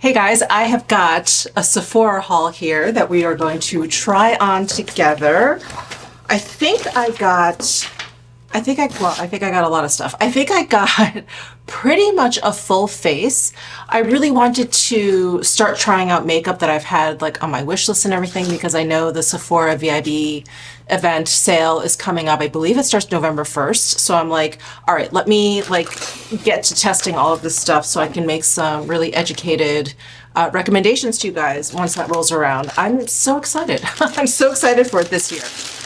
Hey guys, I have got a Sephora haul here that we are going to try on together. I think I got a lot of stuff. I think I got pretty much a full face. I really wanted to start trying out makeup that I've had like on my wish list and everything because I know the Sephora VIB event sale is coming up. I believe it starts November 1st. So I'm like, all right, let me like get to testing all of this stuff so I can make some really educated recommendations to you guys once that rolls around. I'm so excited. I'm so excited for it this year.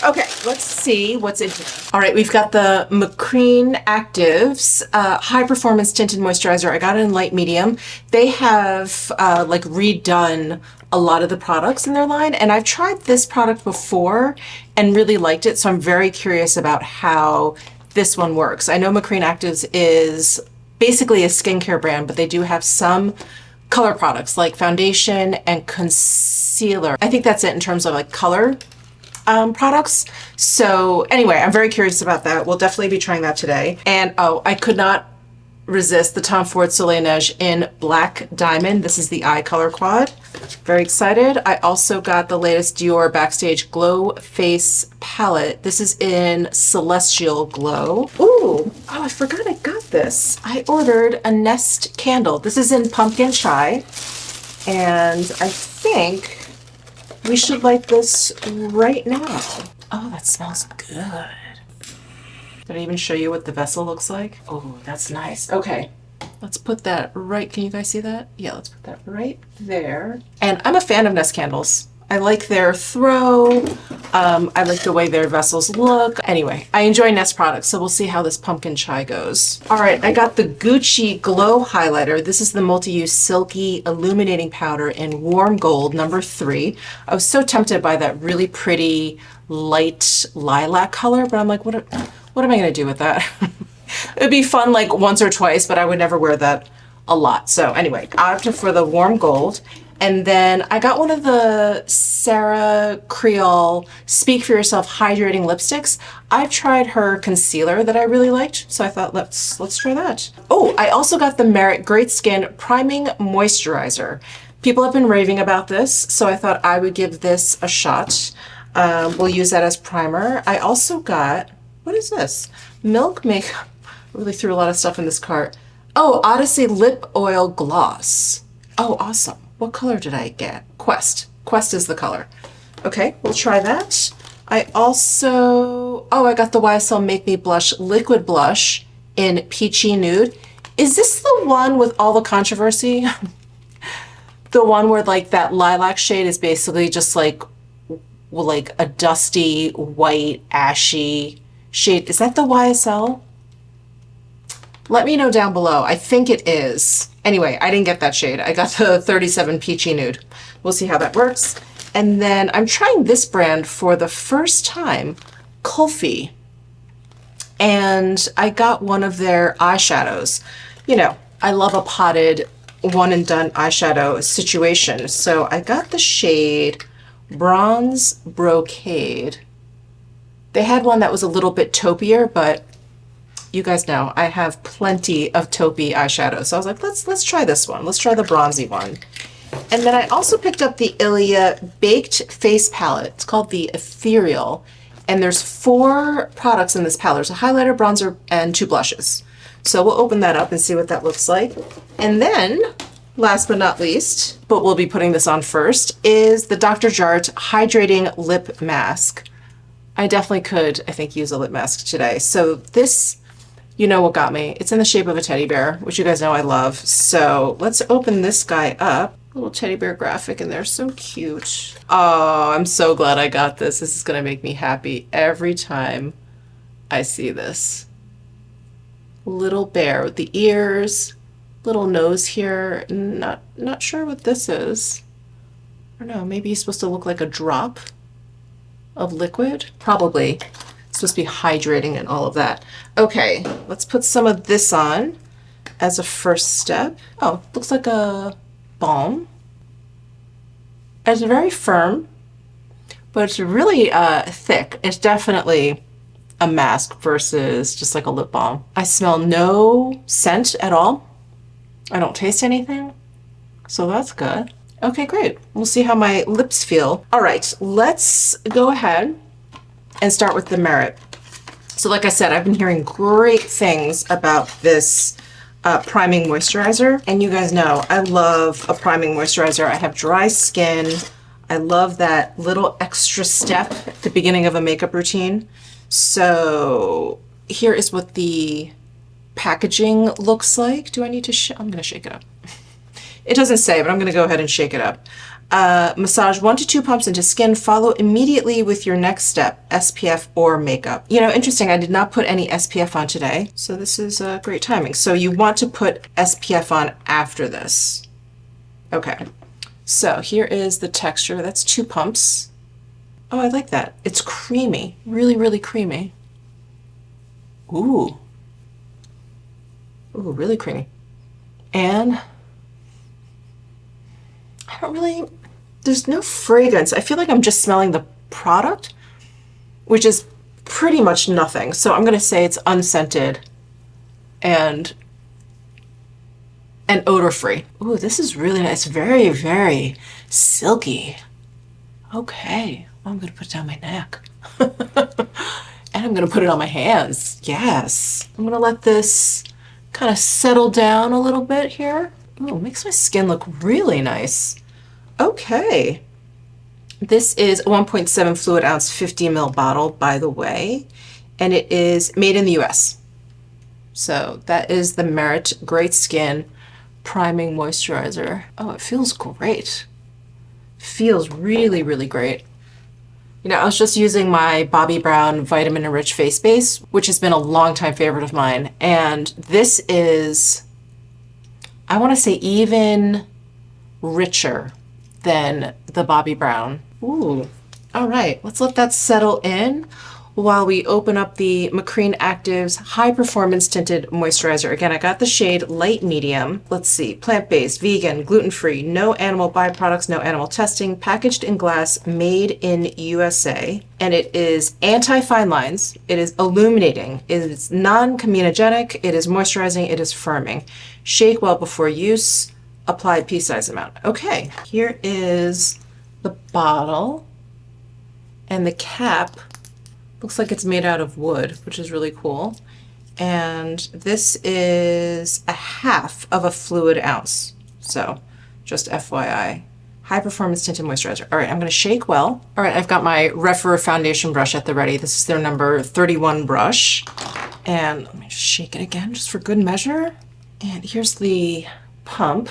Okay, let's see what's in here. All right, we've got the Pkwy Actives High Performance Tinted Moisturizer. I got it in light medium. They have like redone a lot of the products in their line, and I've tried this product before and really liked it, so I'm very curious about how this one works. I know Pkwy Actives is basically a skincare brand, but they do have some color products like foundation and concealer. I think that's it in terms of like color products. So anyway, I'm very curious about that. We'll definitely be trying that today. And oh, I could not resist the Tom Ford Soleil Neige in Black Diamond. This is the eye color quad. Very excited. I also got the latest Dior Backstage Glow Face palette. This is in Celestial Glow. Ooh, oh, I forgot I got this. I ordered a Nest candle. This is in Pumpkin Chai. And I think we should light this right now. Oh, that smells good. Did I even show you what the vessel looks like? Oh, that's nice. Okay, let's put that right. Can you guys see that? Yeah, let's put that right there. And I'm a fan of Nest candles. I like their throw. I like the way their vessels look. Anyway, I enjoy Nest products, so we'll see how this pumpkin chai goes. All right, I got the Gucci Glow Highlighter. This is the multi-use silky illuminating powder in warm gold, number 3. I was so tempted by that really pretty light lilac color, but I'm like, what am I gonna do with that? It'd be fun like once or twice, but I would never wear that a lot. So anyway, I opted for the warm gold. And then I got one of the Sarah Creole Speak For Yourself hydrating lipsticks. I've tried her concealer that I really liked, so I thought let's try that. Oh, I also got the Merit Great Skin Priming Moisturizer. People have been raving about this, so I thought I would give this a shot. We'll use that as primer. I also got, what is this? Milk Makeup. I really threw a lot of stuff in this cart. Oh, Odyssey Lip Oil Gloss. Oh, awesome. What color did I get? Quest. Quest is the color. Okay, we'll try that. I also, oh, I got the YSL Make Me Blush Liquid Blush in Peachy Nude. Is this the one with all the controversy? The one where like that lilac shade is basically just like a dusty, white, ashy shade. Is that the YSL? Let me know down below. I think it is. Anyway, I didn't get that shade. I got the 37 Peachy Nude. We'll see how that works. And then I'm trying this brand for the first time, Pkwy. And I got one of their eyeshadows. You know, I love a potted one and done eyeshadow situation. So I got the shade Bronze Brocade. They had one that was a little bit taupier, but you guys know I have plenty of taupey eyeshadow. So I was like, let's try this one. Let's try the bronzy one. And then I also picked up the Ilia Baked Face Palette. It's called the Ethereal. And there's 4 products in this palette. There's a highlighter, bronzer, and 2 blushes. So we'll open that up and see what that looks like. And then, last but not least, but we'll be putting this on first, is the Dr. Jart Hydrating Lip Mask. I definitely could, I think, use a lip mask today. So this, you know what got me. It's in the shape of a teddy bear, which you guys know I love. So let's open this guy up. Little teddy bear graphic in there, so cute. Oh, I'm so glad I got this. This is gonna make me happy every time I see this. Little bear with the ears, little nose here. Not sure what this is. I don't know, maybe he's supposed to look like a drop of liquid? Probably. It's supposed to be hydrating and all of that. Okay, let's put some of this on as a first step. Oh, looks like a balm. It's very firm, but it's really thick. It's definitely a mask versus just like a lip balm. I smell no scent at all. I don't taste anything. so that's good. Okay, great. We'll see how my lips feel. All right, let's go ahead and start with the Merit. So like I said, I've been hearing great things about this priming moisturizer. And you guys know, I love a priming moisturizer. I have dry skin. I love that little extra step at the beginning of a makeup routine. So here is what the packaging looks like. Do I need to I'm gonna shake it up. It doesn't say, but I'm gonna go ahead and shake it up. Massage 1 to 2 pumps into skin. Follow immediately with your next step, SPF or makeup. You know, interesting, I did not put any SPF on today, so this is great timing. So you want to put SPF on after this. Okay, so here is the texture. That's 2 pumps. Oh, I like that. It's creamy, really, really creamy. Ooh. Ooh, really creamy. And I don't really, there's no fragrance. I feel like I'm just smelling the product, which is pretty much nothing. So I'm gonna say it's unscented and odor-free. Ooh, this is really nice. Very, very silky. Okay, I'm gonna put it down my neck. And I'm gonna put it on my hands. Yes. I'm gonna let this kind of settle down a little bit here. Ooh, makes my skin look really nice. Okay. This is a 1.7 fluid ounce 50 ml bottle, by the way, and it is made in the US. So that is the Merit Great Skin Priming Moisturizer. Oh, it feels great. Feels really, really great. You know, I was just using my Bobbi Brown Vitamin Enriched Face Base, which has been a longtime favorite of mine. And this is, I want to say, even richer than the Bobbi Brown. Ooh, all right, let's let that settle in while we open up the Macreen Actives High Performance Tinted Moisturizer. Again, I got the shade Light Medium. Let's see, plant-based, vegan, gluten-free, no animal byproducts, no animal testing, packaged in glass, made in USA. And it is anti-fine lines, it is illuminating, it is non-comedogenic, it is moisturizing, it is firming. Shake well before use, apply pea-size amount. Okay, here is the bottle, and the cap looks like it's made out of wood, which is really cool. And this is a half of a fluid ounce. So just FYI. High Performance Tinted Moisturizer. All right, I'm gonna shake well. All right, I've got my Refer foundation brush at the ready. This is their number 31 brush. And let me just shake it again, just for good measure. And here's the pump.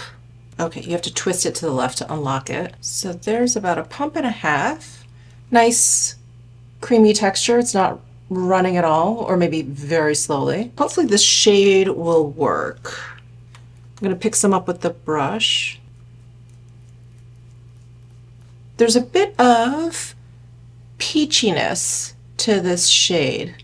Okay, you have to twist it to the left to unlock it. So there's about a pump and a half. Nice creamy texture. It's not running at all, or maybe very slowly. Hopefully this shade will work. I'm gonna pick some up with the brush. There's a bit of peachiness to this shade,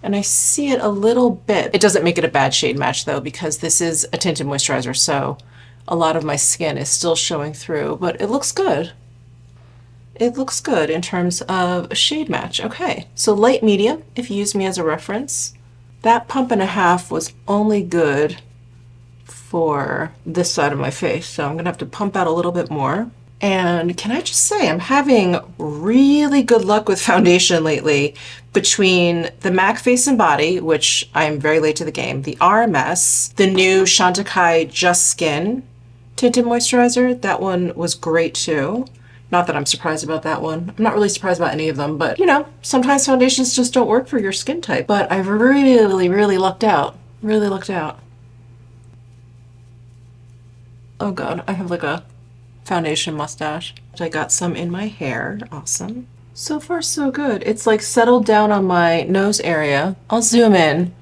and I see it a little bit. It doesn't make it a bad shade match though, because this is a tinted moisturizer, so a lot of my skin is still showing through, but it looks good. It looks good in terms of a shade match. Okay, so light medium, if you use me as a reference. That pump and a half was only good for this side of my face, so I'm gonna have to pump out a little bit more. And can I just say, I'm having really good luck with foundation lately, between the MAC Face and Body, which I'm very late to the game, the RMS, the new Chantecaille Just Skin tinted moisturizer. That one was great too. Not that I'm surprised about that one. I'm not really surprised about any of them, but you know, sometimes foundations just don't work for your skin type. But I've really, really lucked out. Really lucked out. Oh God, I have like a foundation mustache. I got some in my hair. Awesome. So far, so good. It's like settled down on my nose area. I'll zoom in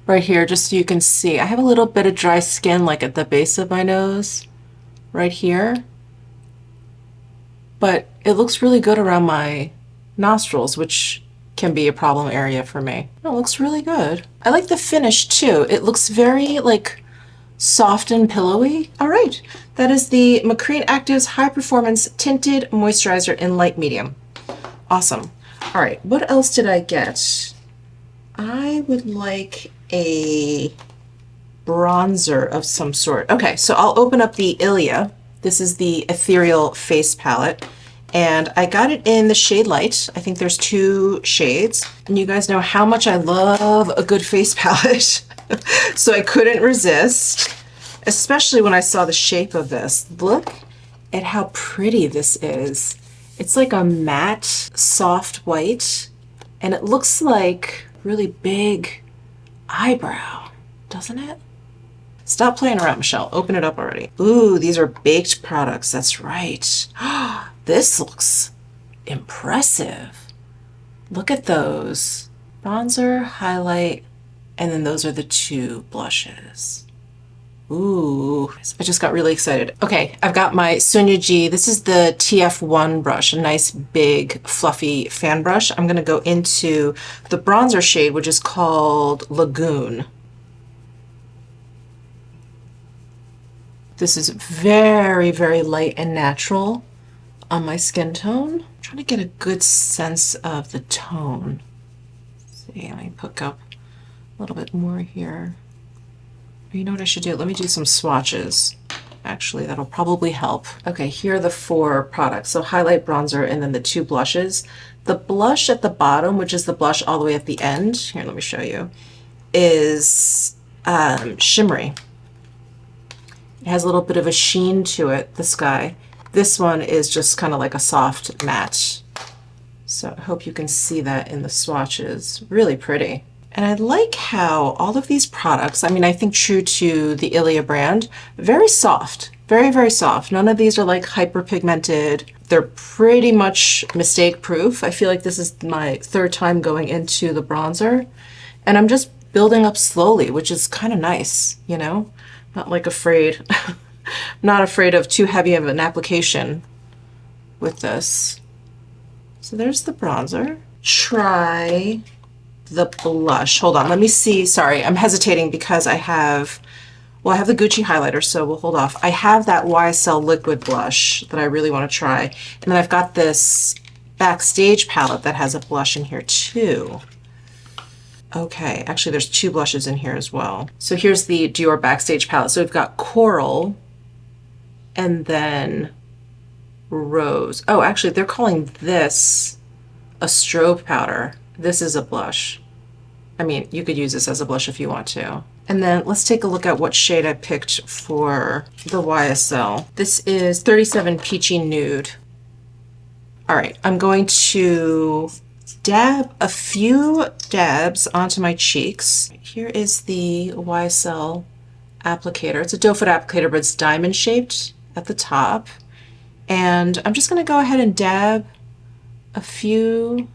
right here just so you can see. I have a little bit of dry skin like at the base of my nose, right here. But it looks really good around my nostrils, which can be a problem area for me. It looks really good. I like the finish too. It looks very like soft and pillowy. All right, that is the Macreen Actives High Performance Tinted Moisturizer in Light Medium. Awesome. All right, what else did I get? I would like a bronzer of some sort. Okay, so I'll open up the Ilia. This is the Ethereal Face Palette. And I got it in the shade Light. I think there's 2 shades. And you guys know how much I love a good face palette. So I couldn't resist, especially when I saw the shape of this. Look at how pretty this is. It's like a matte, soft white, and it looks like really big eyebrow, doesn't it? Stop playing around, Michelle. Open it up already. Ooh, these are baked products. That's right. This looks impressive. Look at those. Bronzer, highlight, and then those are the 2 blushes. Ooh, I just got really excited. Okay, I've got my Sonia G. This is the TF1 brush, a nice big fluffy fan brush. I'm gonna go into the bronzer shade, which is called Lagoon. This is very, very light and natural on my skin tone. I'm trying to get a good sense of the tone. Let's see, let me pick up a little bit more here. You know what I should do? Let me do some swatches. Actually, that'll probably help. Okay, here are the 4 products. So highlight, bronzer, and then the 2 blushes. The blush at the bottom, which is the blush all the way at the end, here, let me show you, is shimmery. It has a little bit of a sheen to it, the sky. This one is just kind of like a soft matte. So I hope you can see that in the swatches. Really pretty. And I like how all of these products, I mean, I think true to the Ilia brand, very soft, very, very soft. None of these are like hyperpigmented. They're pretty much mistake proof. I feel like this is my 3rd time going into the bronzer, and I'm just building up slowly, which is kind of nice, you know? Not like afraid, not afraid of too heavy of an application with this. So there's the bronzer. Try the blush. Hold on, let me see. Sorry, I'm hesitating because I have the Gucci highlighter, so we'll hold off. I have that YSL liquid blush that I really want to try. And then I've got this Backstage palette that has a blush in here too. Okay, actually there's 2 blushes in here as well. So here's the Dior Backstage palette. So we've got Coral and then Rose. Oh, actually they're calling this a strobe powder. This is a blush. I mean, you could use this as a blush if you want to. And then let's take a look at what shade I picked for the YSL. This is 37 Peachy Nude. All right, I'm going to dab a few dabs onto my cheeks. Here is the YSL applicator. It's a doe foot applicator, but it's diamond shaped at the top. And I'm just gonna go ahead and dab a few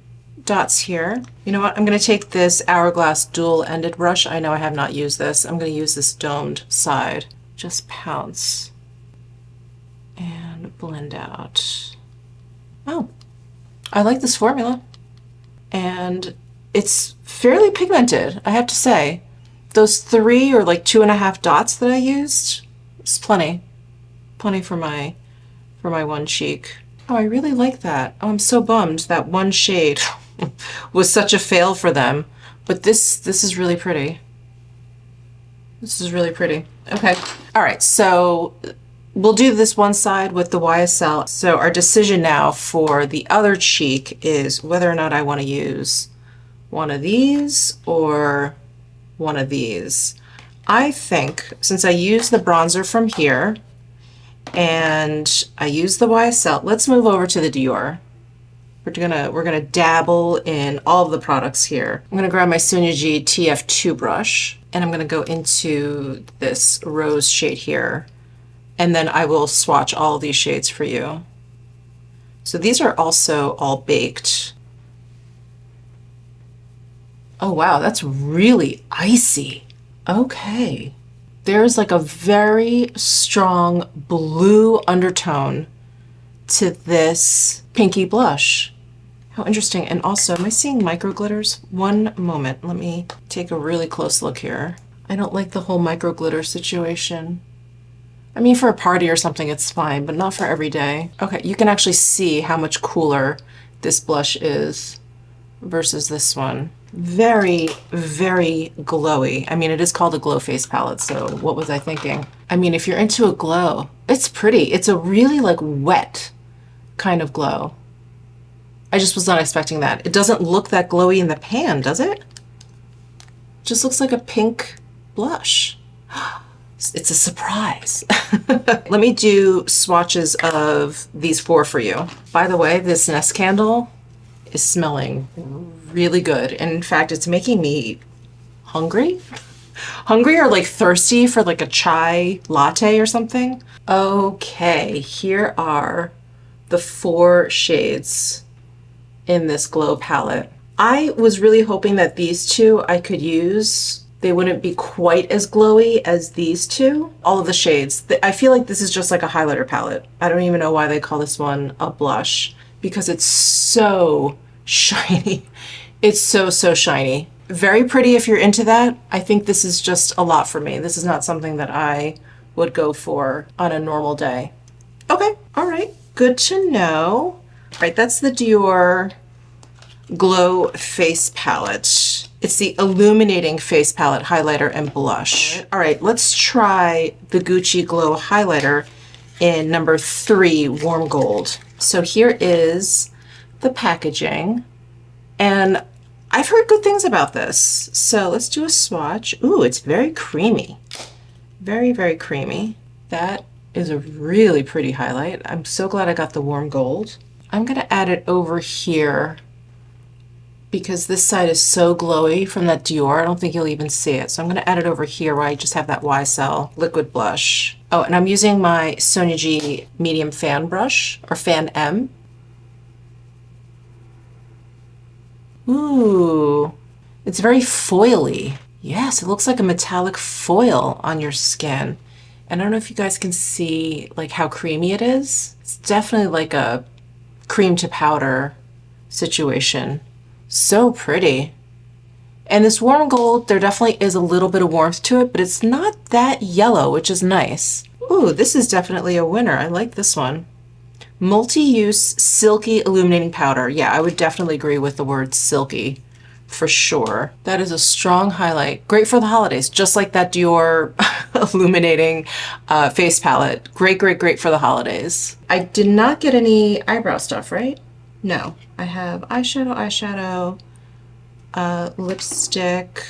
dots here. You know what? I'm going to take this Hourglass dual-ended brush. I know I have not used this. I'm going to use this domed side. Just pounce and blend out. Oh, I like this formula. And it's fairly pigmented, I have to say. Those 3 or like 2.5 dots that I used, it's plenty. Plenty for my one cheek. Oh, I really like that. Oh, I'm so bummed that one shade was such a fail for them. But this is really pretty. This is really pretty. Okay. All right, so we'll do this one side with the YSL. So our decision now for the other cheek is whether or not I want to use one of these or one of these. I think since I use the bronzer from here and I use the YSL, let's move over to the Dior. We're gonna dabble in all of the products here. I'm gonna grab my Sonia G TF2 brush and I'm gonna go into this rose shade here. And then I will swatch all of these shades for you. So these are also all baked. Oh wow, that's really icy. Okay. There's like a very strong blue undertone to this pinky blush. How interesting. And also, am I seeing micro glitters? One moment, let me take a really close look here. I don't like the whole micro glitter situation. I mean, for a party or something, it's fine, but not for every day. Okay, you can actually see how much cooler this blush is versus this one. Very, very glowy. I mean, it is called a glow face palette, so what was I thinking? I mean, if you're into a glow, It's pretty. It's a really like wet kind of glow. I just was not expecting that. It doesn't look that glowy in the pan, does it? Just looks like a pink blush. It's a surprise. Let me do swatches of these 4 for you. By the way, this Nest candle is smelling really good. And in fact, it's making me hungry. Hungry or like thirsty for like a chai latte or something. Okay, here are the 4 shades in this glow palette. I was really hoping that these 2 I could use. They wouldn't be quite as glowy as these 2. All of the shades. I feel like this is just like a highlighter palette. I don't even know why they call this one a blush because it's so shiny. It's so shiny. Very pretty if you're into that. I think this is just a lot for me. This is not something that I would go for on a normal day. Okay, all right, good to know. All right, that's the Dior Glow Face Palette. It's the Illuminating Face Palette Highlighter and Blush. All right, let's try the Gucci Glow Highlighter in number 3, Warm Gold. So here is the packaging, and I've heard good things about this. So let's do a swatch. Ooh, it's very creamy. Very creamy. That is a really pretty highlight. I'm so glad I got the Warm Gold. I'm gonna add it over here because this side is so glowy from that Dior. I don't think you'll even see it. So I'm gonna add it over here where I just have that YSL liquid blush. Oh, and I'm using my Sonia G medium fan brush, or Fan M. Ooh, it's very foily. Yes, it looks like a metallic foil on your skin. And I don't know if you guys can see like how creamy it is. It's definitely like a cream to powder situation. So pretty. And this Warm Gold, there definitely is a little bit of warmth to it, but it's not that yellow, which is nice. Ooh, this is definitely a winner. I like this one. Multi-use silky illuminating powder. Yeah, I would definitely agree with the word silky for sure. That is a strong highlight. Great for the holidays, just like that Dior illuminating face palette. Great for the holidays. I did not get any eyebrow stuff, right? No, I have eyeshadow, lipstick,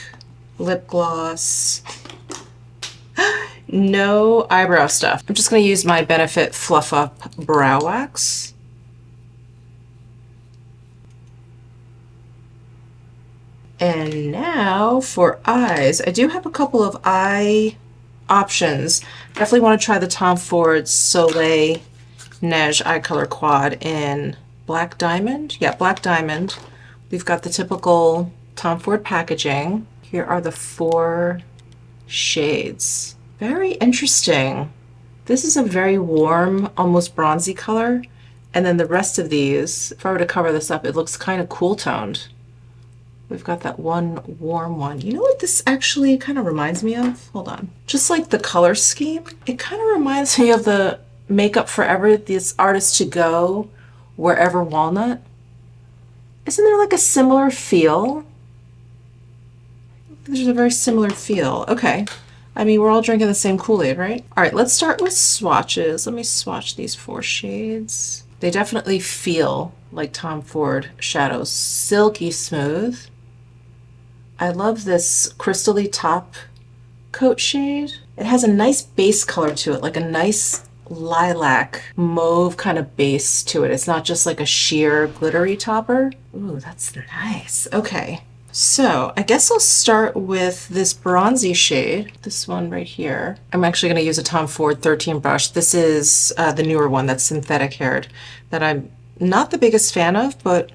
lip gloss. No eyebrow stuff. I'm just going to use my Benefit Fluff Up Brow Wax. And now for eyes. I do have a couple of eye options. Definitely want to try the Tom Ford Soleil Neige Eye Color Quad in Black Diamond. Yeah, Black Diamond. We've got the typical Tom Ford packaging. Here are the 4 shades. Very interesting. This is a very warm, almost bronzy color. And then the rest of these, if I were to cover this up, it looks kind of cool toned. We've got that one warm one. You know what this actually kind of reminds me of? Hold on. Just like the color scheme, it kind of reminds me of the Makeup Forever, this Artist to Go, Wherever Walnut. Isn't there like a similar feel? There's a very similar feel. Okay. I mean, we're all drinking the same Kool-Aid, right? All right, let's start with swatches. Let me swatch these 4 shades. They definitely feel like Tom Ford shadows. Silky smooth. I love this crystally top coat shade. It has a nice base color to it, like a nice lilac mauve kind of base to it. It's not just like a sheer glittery topper. Ooh, that's nice. Okay. So I guess I'll start with this bronzy shade, this one right here. I'm actually going to use a Tom Ford 13 brush. This is the newer one that's synthetic haired that I'm not the biggest fan of, but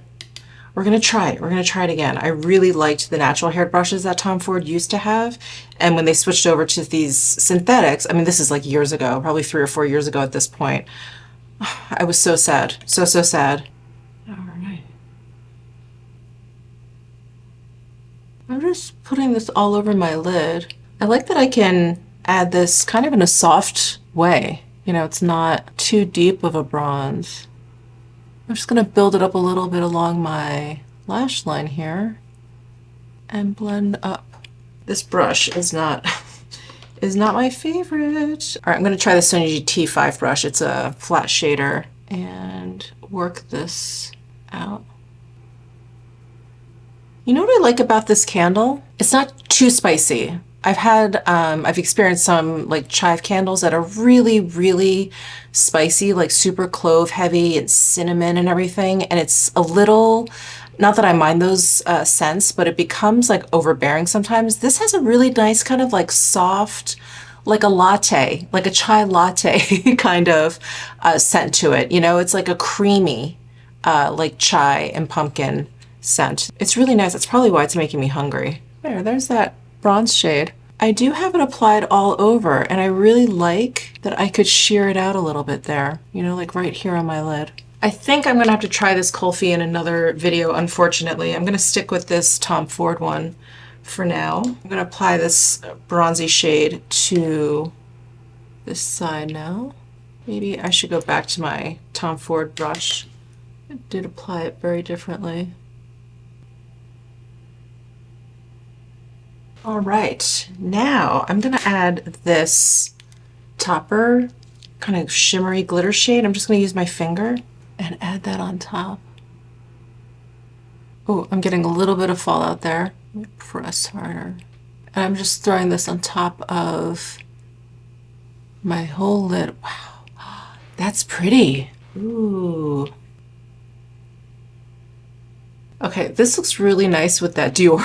we're going to try it. We're going to try it again. I really liked the natural haired brushes that Tom Ford used to have. And when they switched over to these synthetics, I mean, this is like years ago, probably 3 or 4 years ago at this point. I was so sad. So sad. I'm just putting this all over my lid. I like that I can add this kind of in a soft way. You know, it's not too deep of a bronze. I'm just going to build it up a little bit along my lash line here and blend up. This brush is not is not my favorite. All right, I'm gonna try the Sonia T5 brush. It's a flat shader, and work this out. You know what I like about this candle? It's not too spicy. I've experienced some like chive candles that are really, really spicy, like super clove heavy and cinnamon and everything. And it's a little, not that I mind those scents, but it becomes like overbearing sometimes. This has a really nice kind of like soft, like a latte, like a chai latte kind of scent to it. You know, it's like a creamy, like chai and pumpkin scent. It's really nice. That's probably why it's making me hungry. There's that bronze shade. I do have it applied all over, and I really like that I could sheer it out a little bit there, you know, like right here on my lid. I think I'm gonna have to try this Kulfi in another video, unfortunately. I'm gonna stick with this Tom Ford one for now. I'm gonna apply this bronzy shade to this side now. Maybe I should go back to my Tom Ford brush. I did apply it very differently. All right, now I'm gonna add this topper kind of shimmery glitter shade. I'm just gonna use my finger and add that on top. Oh, I'm getting a little bit of fallout there. Let me press harder. And I'm just throwing this on top of my whole lid. Wow, that's pretty. Ooh. Okay, this looks really nice with that Dior.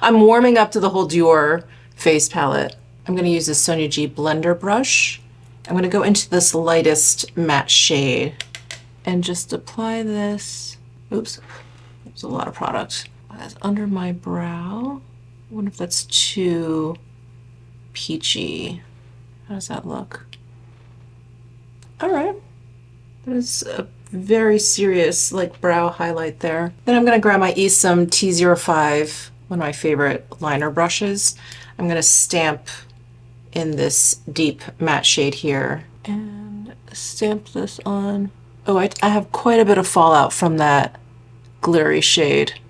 I'm warming up to the whole Dior face palette. I'm going to use this Sonia G blender brush. I'm going to go into this lightest matte shade and just apply this. Oops, there's a lot of product. That's under my brow. I wonder if that's too peachy. How does that look? All right. That is a very serious like brow highlight there. Then I'm going to grab my Esom T05, one of my favorite liner brushes. I'm going to stamp in this deep matte shade here and stamp this on. Oh, I have quite a bit of fallout from that glittery shade.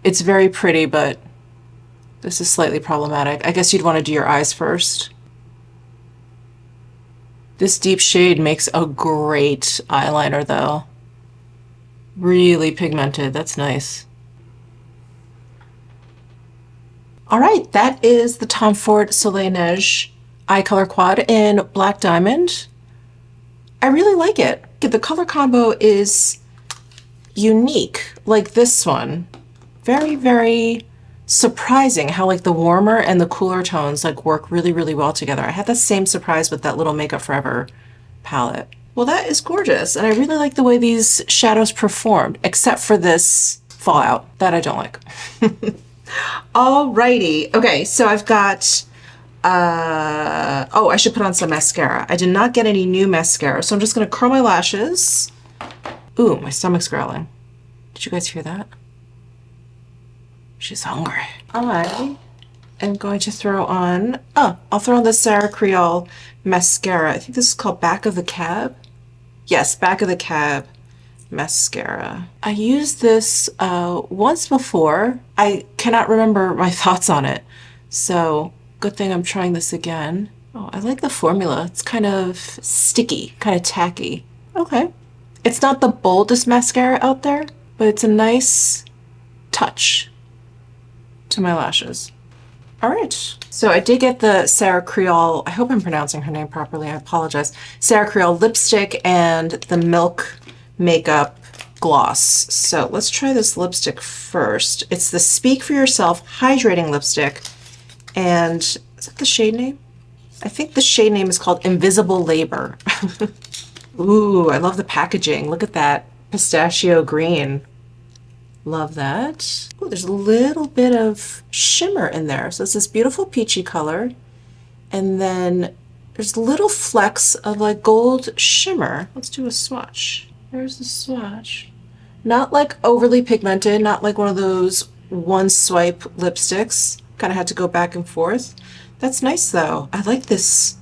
It's very pretty, but this is slightly problematic. I guess you'd want to do your eyes first. This deep shade makes a great eyeliner though. Really pigmented, that's nice. All right, that is the Tom Ford Soleil Neige eye color quad in Black Diamond. I really like it. The color combo is unique, like this one. Very, very surprising how like the warmer and the cooler tones like work really, really well together. I had the same surprise with that little Makeup Forever palette. Well, that is gorgeous. And I really like the way these shadows performed, except for this fallout that I don't like. Alrighty. Okay, so I've got, oh, I should put on some mascara. I did not get any new mascara, so I'm just gonna curl my lashes. Ooh, my stomach's growling. Did you guys hear that? She's hungry. I am going to throw on, I'll throw on the Sarah Creole mascara. I think this is called Back of the Cab. Yes, Back of the Cab mascara. I used this once before. I cannot remember my thoughts on it. So good thing I'm trying this again. Oh, I like the formula. It's kind of sticky, kind of tacky. Okay. It's not the boldest mascara out there, but it's a nice touch to my lashes. All right, so I did get the Sarah Creole, I hope I'm pronouncing her name properly, I apologize, Sarah Creole lipstick and the Milk Makeup gloss. So let's try this lipstick first. It's the Speak for Yourself Hydrating Lipstick, and is that the shade name? I think the shade name is called Invisible Labor. Ooh, I love the packaging. Look at that pistachio green. Love that. Ooh, there's a little bit of shimmer in there. So it's this beautiful peachy color. And then there's little flecks of like gold shimmer. Let's do a swatch. There's the swatch. Not like overly pigmented, not like one of those one swipe lipsticks. Kind of had to go back and forth. That's nice though. I like this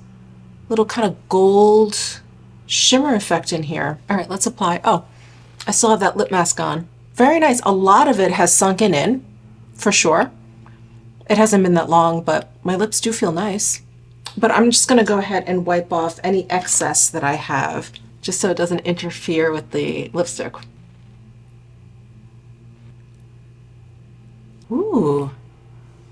little kind of gold shimmer effect in here. All right, let's apply. Oh, I still have that lip mask on. Very nice. A lot of it has sunken in, for sure. It hasn't been that long, but my lips do feel nice. But I'm just gonna go ahead and wipe off any excess that I have, just so it doesn't interfere with the lipstick. Ooh,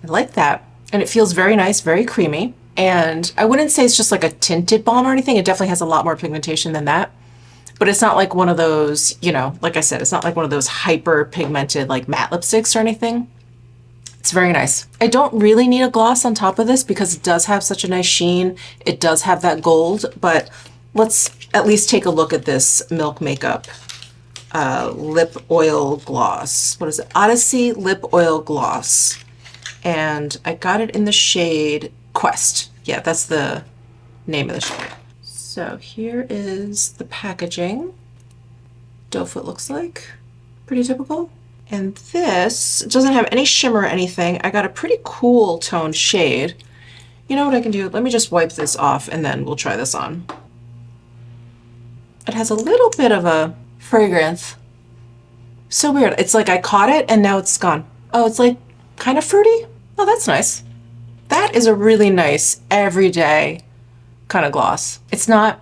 I like that. And it feels very nice, very creamy. And I wouldn't say it's just like a tinted balm or anything. It definitely has a lot more pigmentation than that. But it's not like one of those, you know, like I said, it's not like one of those hyper pigmented like matte lipsticks or anything. It's very nice. I don't really need a gloss on top of this because it does have such a nice sheen. It does have that gold, but let's at least take a look at this Milk Makeup lip oil gloss. What is it? Odyssey Lip Oil Gloss. And I got it in the shade Quest. Yeah, that's the name of the shade. So here is the packaging. Doe foot looks like. Pretty typical. And this doesn't have any shimmer or anything. I got a pretty cool toned shade. You know what I can do? Let me just wipe this off and then we'll try this on. It has a little bit of a fragrance. So weird. It's like I caught it and now it's gone. Oh, it's like kind of fruity. Oh, that's nice. That is a really nice everyday kind of gloss. It's not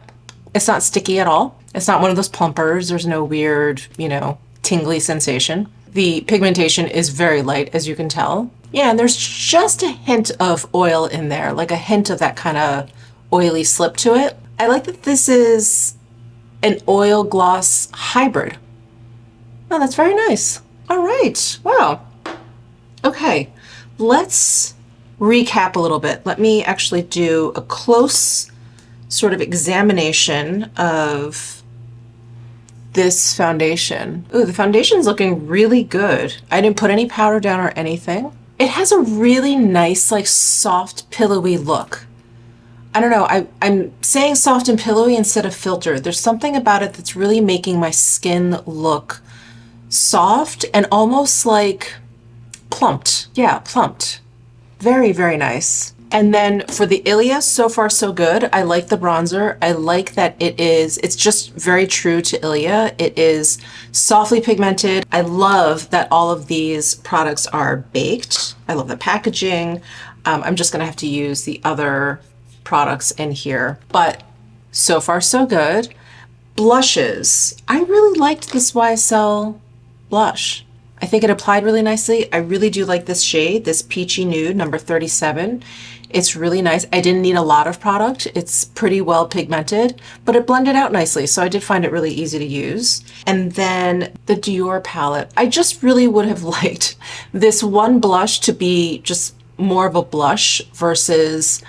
sticky at all. It's not one of those plumpers. There's no weird, you know, tingly sensation. The pigmentation is very light, as you can tell. Yeah, and there's just a hint of oil in there, like a hint of that kind of oily slip to it. I like that this is an oil gloss hybrid. Oh, that's very nice. All right, wow. Okay, let's recap a little bit. Let me actually do a close sort of examination of this foundation. Ooh, the foundation's looking really good. I didn't put any powder down or anything. It has a really nice, like soft, pillowy look. I don't know, I'm saying soft and pillowy instead of filtered. There's something about it that's really making my skin look soft and almost like plumped. Yeah, plumped. Very, very nice. And then for the Ilia, so far so good. I like the bronzer. I like that it's just very true to Ilia. It is softly pigmented. I love that all of these products are baked. I love the packaging. I'm just gonna have to use the other products in here, but so far so good. Blushes. I really liked this YSL blush. I think it applied really nicely. I really do like this shade, this Peachy Nude, number 37. It's really nice. I didn't need a lot of product. It's pretty well pigmented, but it blended out nicely. So I did find it really easy to use. And then the Dior palette. I just really would have liked this one blush to be just more of a blush versus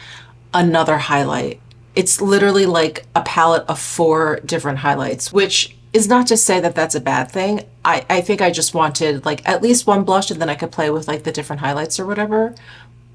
another highlight. It's literally like a palette of 4 different highlights, which is not to say that that's a bad thing. I think I just wanted like at least one blush and then I could play with like the different highlights or whatever.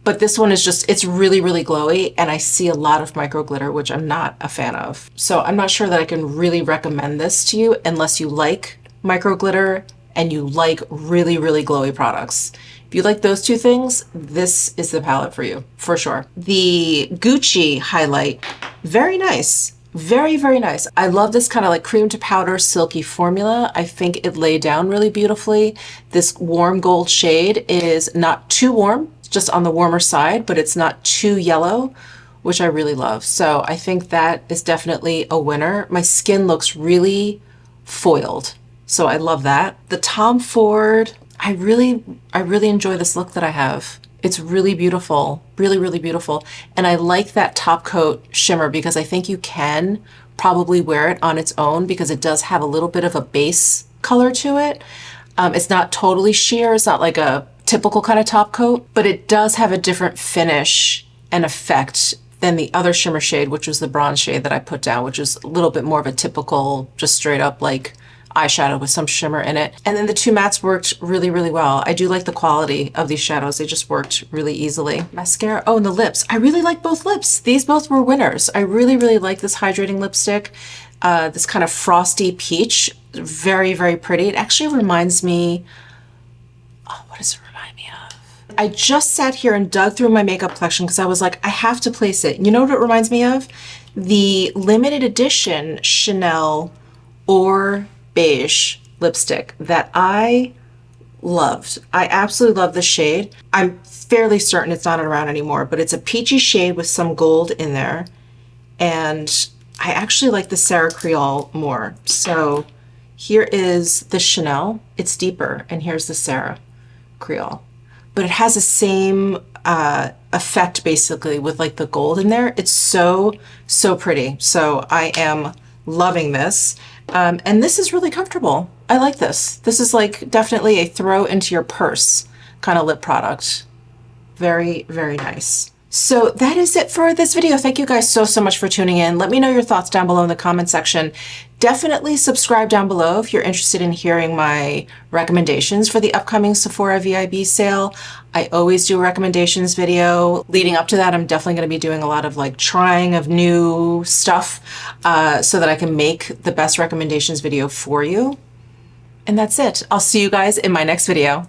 But this one is just, it's really, really glowy and I see a lot of micro glitter, which I'm not a fan of. So I'm not sure that I can really recommend this to you unless you like micro glitter and you like really, really glowy products. If you like those two things, this is the palette for you, for sure. The Gucci highlight, very nice. Very, very nice. I love this kind of like cream to powder silky formula. I think it laid down really beautifully. This warm gold shade is not too warm, it's just on the warmer side, but it's not too yellow, which I really love. So I think that is definitely a winner. My skin looks really foiled, so I love that. The Tom Ford, I really enjoy this look that I have. It's really beautiful, really, really beautiful. And I like that top coat shimmer because I think you can probably wear it on its own because it does have a little bit of a base color to it. It's not totally sheer, it's not like a typical kind of top coat, but it does have a different finish and effect than the other shimmer shade, which was the bronze shade that I put down, which is a little bit more of a typical, just straight up like eyeshadow with some shimmer in it. And then the two mattes worked really, really well. I do like the quality of these shadows. They just worked really easily. Mascara, oh, and the lips. I really like both lips. These both were winners. I really, really like this hydrating lipstick. This kind of frosty peach, very, very pretty. It actually reminds me, oh, what does it remind me of? I just sat here and dug through my makeup collection because I was like, I have to place it. You know what it reminds me of? The limited edition Chanel or beige lipstick that I loved. I absolutely love the shade. I'm fairly certain it's not around anymore, but it's a peachy shade with some gold in there. And I actually like the Sarah Creole more. So here is the Chanel. It's deeper, and here's the Sarah Creole. But it has the same effect basically with like the gold in there. It's so, so pretty. So I am loving this. And this is really comfortable. I like this. This is like definitely a throw into your purse kind of lip product. Very, very nice. So that is it for this video. Thank you guys so, so much for tuning in. Let me know your thoughts down below in the comment section. Definitely subscribe down below if you're interested in hearing my recommendations for the upcoming Sephora VIB sale. I always do a recommendations video. Leading up to that, I'm definitely going to be doing a lot of like trying of new stuff so that I can make the best recommendations video for you. And that's it. I'll see you guys in my next video.